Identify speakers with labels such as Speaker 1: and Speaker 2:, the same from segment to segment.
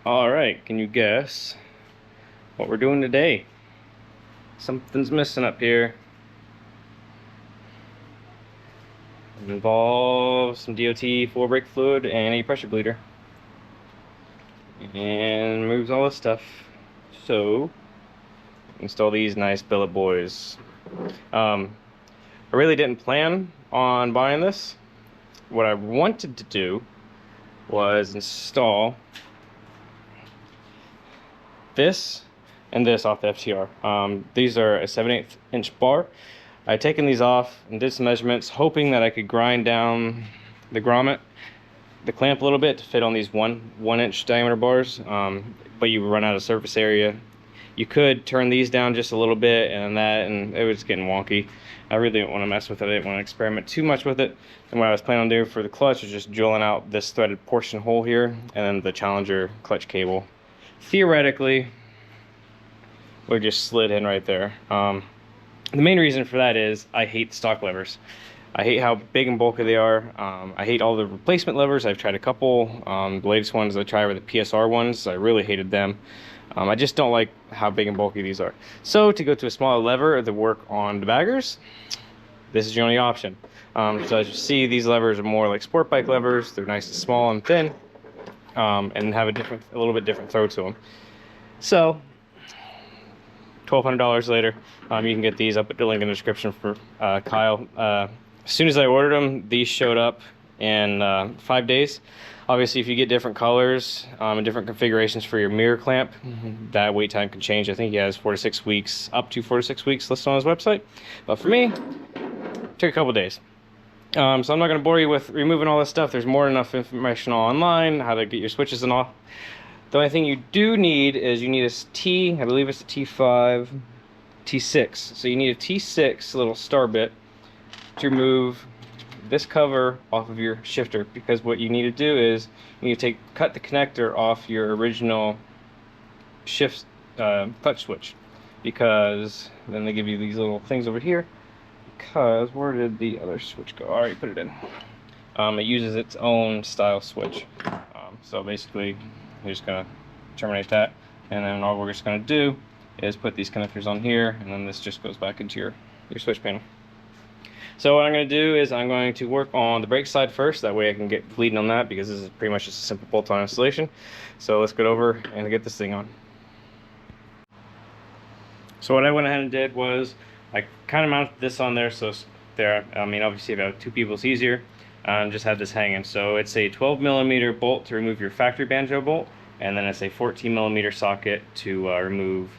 Speaker 1: Alright, can you guess what we're doing today? Something's missing up here. It involves some DOT, full brake fluid, and a pressure bleeder. And moves all this stuff. So, install these nice billet boys. I really didn't plan on buying this. What I wanted to do was install this and this off the FTR. These are a 7/8 inch bar. I'd taken these off and did some measurements, hoping that I could grind down the grommet, the clamp a little bit to fit on these one inch diameter bars, but you run out of surface area. You could turn these down just a little bit and it was getting wonky. I really didn't want to mess with it. I didn't want to experiment too much with it. And what I was planning on doing for the clutch was just drilling out this threaded portion hole here and then the Challenger clutch cable. Theoretically, would just slid in right there. The main reason for that is I hate stock levers. I hate how big and bulky they are. I hate all the replacement levers. I've tried a couple. The latest ones I tried were the PSR ones. I really hated them. I just don't like how big and bulky these are. So to go to a smaller lever to work on the baggers, this is your only option. So as you see, these levers are more like sport bike levers. They're nice and small and thin, and have a little bit different throw to them. So $1,200 later, you can get these up at the link in the description for Kyle. As soon as I ordered them, these showed up in 5 days. Obviously, if you get different colors and different configurations for your mirror clamp, that wait time can change. I think he has 4 to 6 weeks, up to 4 to 6 weeks listed on his website. But for me, it took a couple days. So I'm not going to bore you with removing all this stuff. There's more than enough information online, how to get your switches and all. The only thing you do need is you need a T, I believe it's a T5, T6. So you need a T6 little star bit to remove this cover off of your shifter, because what you need to do is you need to cut the connector off your original shift clutch switch, because then they give you these little things over here. Because where did the other switch go? Alright, put it in. It uses its own style switch. So basically, you're just gonna terminate that, and then all we're just gonna do is put these connectors on here, and then this just goes back into your switch panel. So what I'm going to do is I'm going to work on the brake side first. That way I can get bleeding on that, because this is pretty much just a simple bolt-on installation. So let's get over and get this thing on. So what I went ahead and did was I kind of mounted this on there, so there. I mean, obviously if you have 2 people it's easier. Just have this hanging. So it's a 12mm bolt to remove your factory banjo bolt, and then it's a 14mm socket to remove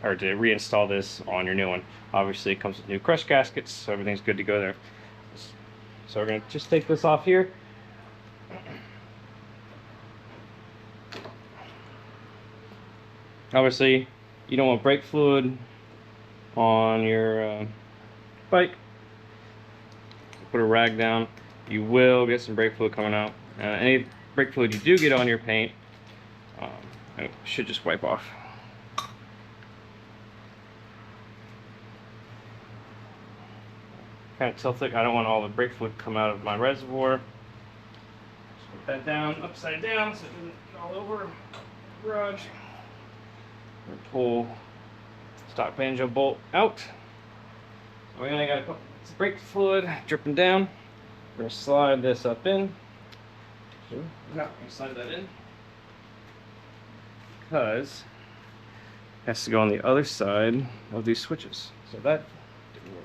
Speaker 1: or to reinstall this on your new one. Obviously it comes with new crush gaskets, so everything's good to go there. So we're going to just take this off here. Obviously you don't want brake fluid on your bike. Put a rag down. You will get some brake fluid coming out. Any brake fluid you do get on your paint, it should just wipe off. Kind of tilt it. I don't want all the brake fluid to come out of my reservoir. Just put that down upside down so it doesn't get all over the garage. Pull stock banjo bolt out. So we only got a couple brake fluid dripping down. We're going to slide this up in. No, we're going to slide that in because it has to go on the other side of these switches. So that didn't work.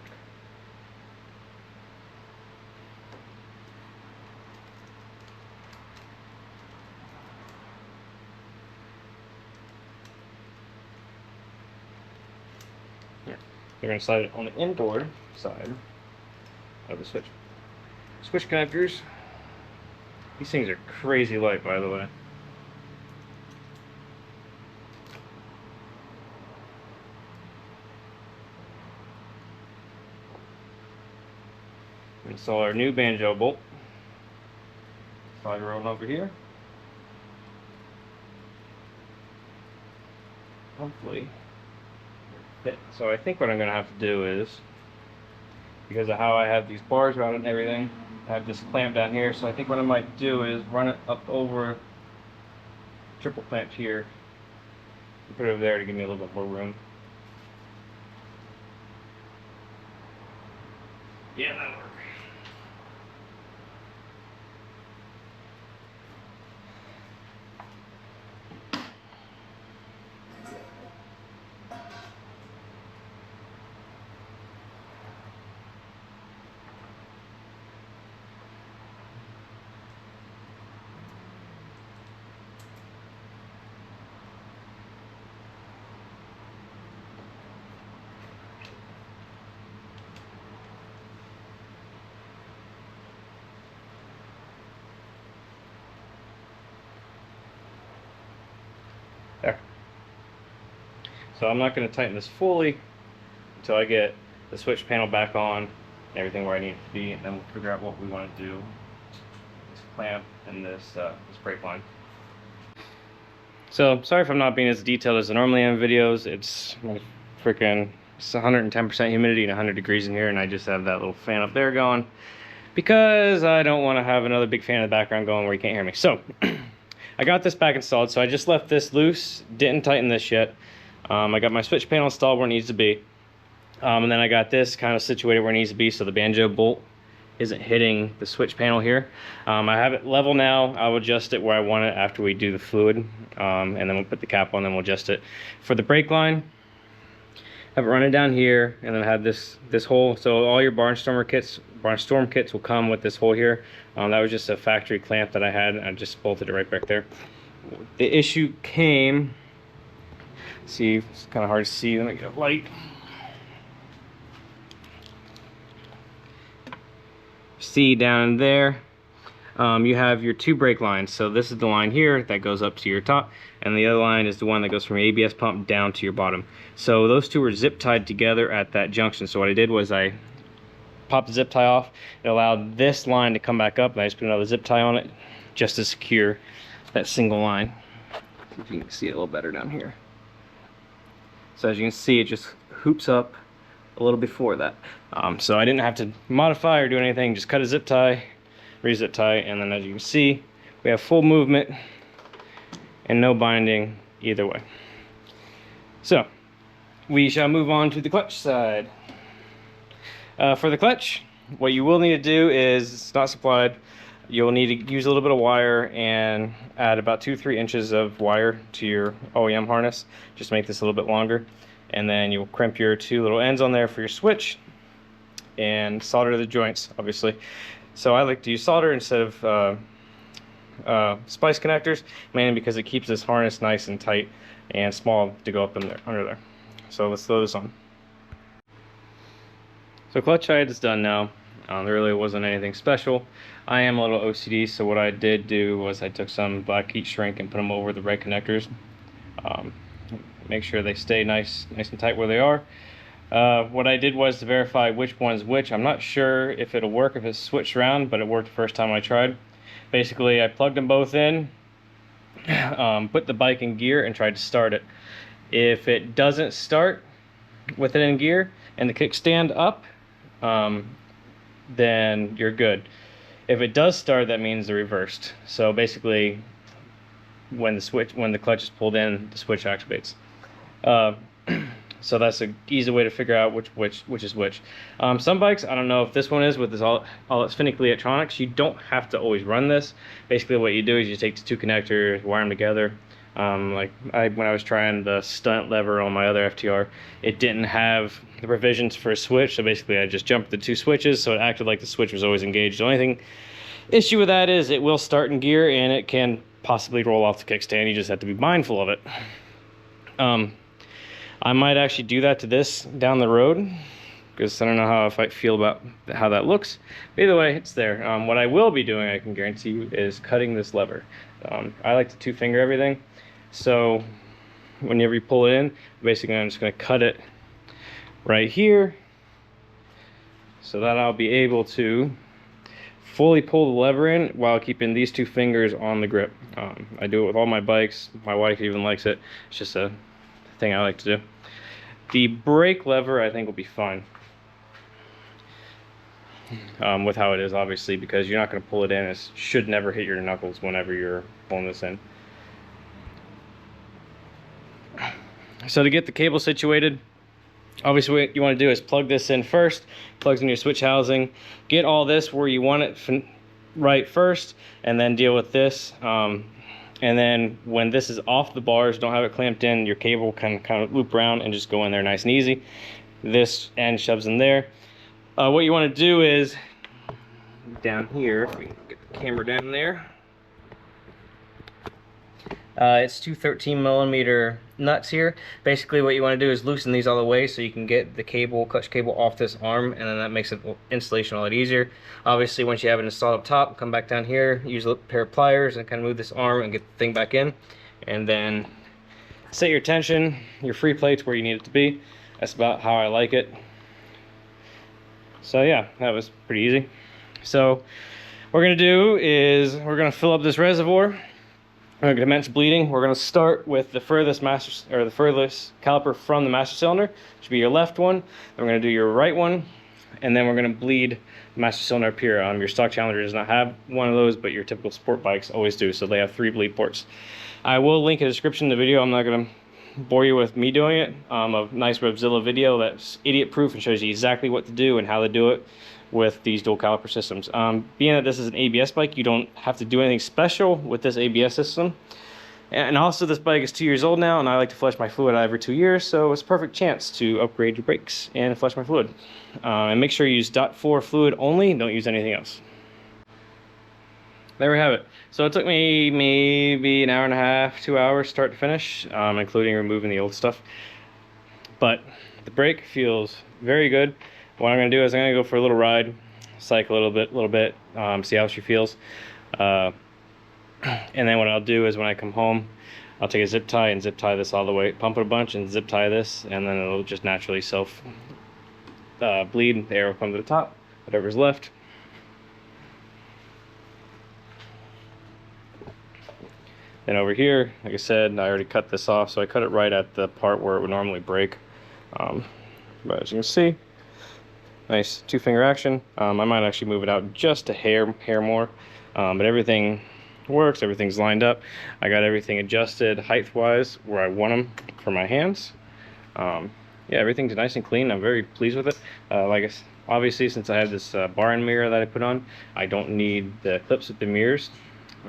Speaker 1: Here. We're going to slide it on the inboard side of the switch. Switch connectors. These things are crazy light, by the way. Install our new banjo bolt. Slide it on over here. Hopefully fit. So I think what I'm going to have to do is, because of how I have these bars around it and everything, I have this clamp down here. So I think what I might do is run it up over triple clamped here. Put it over there to give me a little bit more room. Yeah, that'll work. There. So I'm not going to tighten this fully until I get the switch panel back on and everything where I need it to be, and then we'll figure out what we want to do. This clamp and this brake line. So sorry if I'm not being as detailed as I normally am in videos. It's freaking 110% humidity and 100 degrees in here, and I just have that little fan up there going because I don't want to have another big fan in the background going where you can't hear me. So I got this back installed, so I just left this loose, didn't tighten this yet. I got my switch panel installed where it needs to be. And then I got this kind of situated where it needs to be so the banjo bolt isn't hitting the switch panel here. I have it level now. I'll adjust it where I want it after we do the fluid. And then we'll put the cap on, then we'll adjust it. For the brake line, have it running down here, and then have this hole. So all your barnstorm kits will come with this hole here. That was just a factory clamp that I had. I just bolted it right back there. The issue came, see, it's kind of hard to see. Let me get a light. See down there, you have your two brake lines. So this is the line here that goes up to your top, and the other line is the one that goes from your ABS pump down to your bottom. So those two were zip tied together at that junction. So what I did was I popped the zip tie off. It allowed this line to come back up, and I just put another zip tie on it just to secure that single line. See if you can see it a little better down here. So as you can see, it just hoops up a little before that. So I didn't have to modify or do anything, just cut a zip tie, re-zip tie, and then as you can see, we have full movement and no binding either way. So we shall move on to the clutch side. For the clutch, what you will need to do is, it's not supplied, you'll need to use a little bit of wire and add about 2-3 inches of wire to your OEM harness, just to make this a little bit longer. And then you'll crimp your two little ends on there for your switch and solder the joints, obviously. So I like to use solder instead of splice connectors, mainly because it keeps this harness nice and tight and small to go up in there, under there. So let's throw this on. So clutch side is done now. There really wasn't anything special. I am a little OCD, so what I did do was I took some black heat shrink and put them over the red connectors. Make sure they stay nice and tight where they are. What I did was to verify which one's which. I'm not sure if it'll work if it's switched around, but it worked the first time I tried. Basically, I plugged them both in, put the bike in gear, and tried to start it. If it doesn't start with it in gear and the kickstand up, then you're good. If it does start, that means they're reversed. So basically, when the clutch is pulled in, the switch activates. So that's an easy way to figure out which is which. Some bikes, I don't know if this one is with this all its finicky electronics, you don't have to always run this. Basically what you do is you take the two connectors, wire them together. When I was trying the stunt lever on my other FTR, it didn't have the provisions for a switch, so basically I just jumped the two switches, so it acted like the switch was always engaged. The only issue with that is it will start in gear and it can possibly roll off the kickstand. You just have to be mindful of it. I might actually do that to this down the road, because I don't know how I feel about how that looks. But either way, it's there. What I will be doing, I can guarantee you, is cutting this lever. I like to two-finger everything, so whenever you pull it in, basically I'm just going to cut it right here, so that I'll be able to fully pull the lever in while keeping these two fingers on the grip. I do it with all my bikes. My wife even likes it. It's just a thing I like to do. The brake lever I think will be fine with how it is, obviously, because you're not going to pull it in. It should never hit your knuckles whenever you're pulling this in. So to get the cable situated, obviously what you want to do is plug this in first, plugs in your switch housing, get all this where you want it right first, and then deal with this. And then when this is off the bars, don't have it clamped in, your cable can kind of loop around and just go in there nice and easy. This end shoves in there. What you want to do is, down here, if we can get the camera down there, it's two 13mm nuts here. Basically what you want to do is loosen these all the way so you can get the cable, clutch cable, off this arm, and then that makes the installation a lot easier. Obviously once you have it installed up top, come back down here, use a pair of pliers and kind of move this arm and get the thing back in, and then set your tension, your free plates where you need it to be. That's about how I like it. So yeah, that was pretty easy. So what we're going to do is we're going to fill up this reservoir. We're going to commence bleeding. We're going to start with the furthest caliper from the master cylinder. Should be your left one. Then we're going to do your right one, and then we're going to bleed the master cylinder up here. Your stock Challenger does not have one of those, but your typical sport bikes always do. So they have 3 bleed ports. I will link a description in the video. I'm not going to bore you with me doing it. A nice Revzilla video that's idiot proof and shows you exactly what to do and how to do it with these dual caliper systems. Being that this is an ABS bike, you don't have to do anything special with this ABS system. And also this bike is 2 years old now, and I like to flush my fluid out every 2 years, so it's a perfect chance to upgrade your brakes and flush my fluid. And make sure you use .4 fluid only, don't use anything else. There we have it. So it took me maybe an hour and a half, 2 hours start to finish, including removing the old stuff. But the brake feels very good. What I'm going to do is I'm going to go for a little ride, cycle a little bit, see how she feels. And then what I'll do is when I come home, I'll take a zip tie and zip tie this all the way, pump it a bunch and zip tie this, and then it'll just naturally self bleed. The air will come to the top, whatever's left. Then over here, like I said, I already cut this off, so I cut it right at the part where it would normally break. But as you can see, nice 2-finger action. I might actually move it out just a hair more, but everything works, everything's lined up. I got everything adjusted height-wise where I want them for my hands. Yeah, everything's nice and clean. I'm very pleased with it. Obviously, since I have this bar and mirror that I put on, I don't need the clips with the mirrors,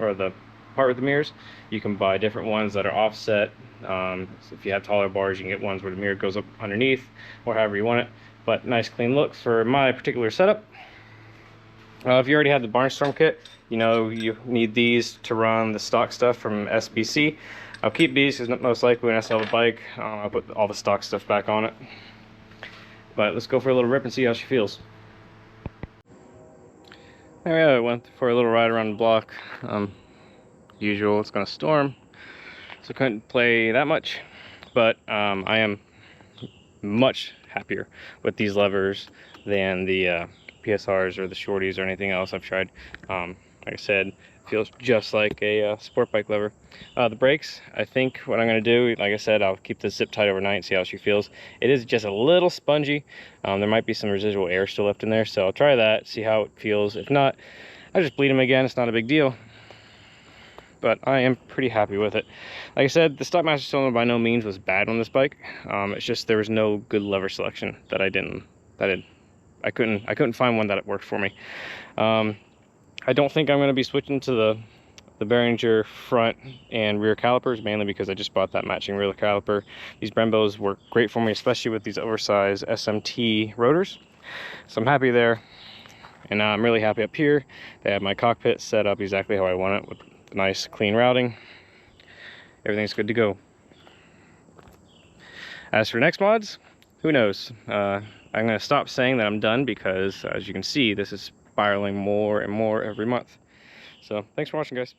Speaker 1: or the part with the mirrors. You can buy different ones that are offset. So if you have taller bars, you can get ones where the mirror goes up underneath, or however you want it. But nice clean look for my particular setup. If you already have the Barnstorm kit, you know you need these to run the stock stuff from SBC. I'll keep these because most likely when I sell the bike, I'll put all the stock stuff back on it. But let's go for a little rip and see how she feels. There we go, went for a little ride around the block. Usual, it's gonna storm, so couldn't play that much, but I am much happier with these levers than the PSRs or the shorties or anything else I've tried. Like I said, feels just like a sport bike lever. The brakes, I think what I'm going to do, like I said, I'll keep this zip tight overnight and see how she feels. It is just a little spongy. There might be some residual air still left in there, so I'll try that, see how it feels. If not, I'll just bleed them again. It's not a big deal. But I am pretty happy with it. Like I said, the stock master cylinder by no means was bad on this bike. It's just there was no good lever selection that I couldn't find one that worked for me. I don't think I'm going to be switching to the Beringer front and rear calipers, mainly because I just bought that matching rear caliper. These Brembos work great for me, especially with these oversized SMT rotors. So I'm happy there, and I'm really happy up here. They have my cockpit set up exactly how I want it, with nice clean routing. Everything's good to go. As for next mods, who knows? I'm going to stop saying that I'm done because, as you can see, this is spiraling more and more every month. So thanks for watching, guys.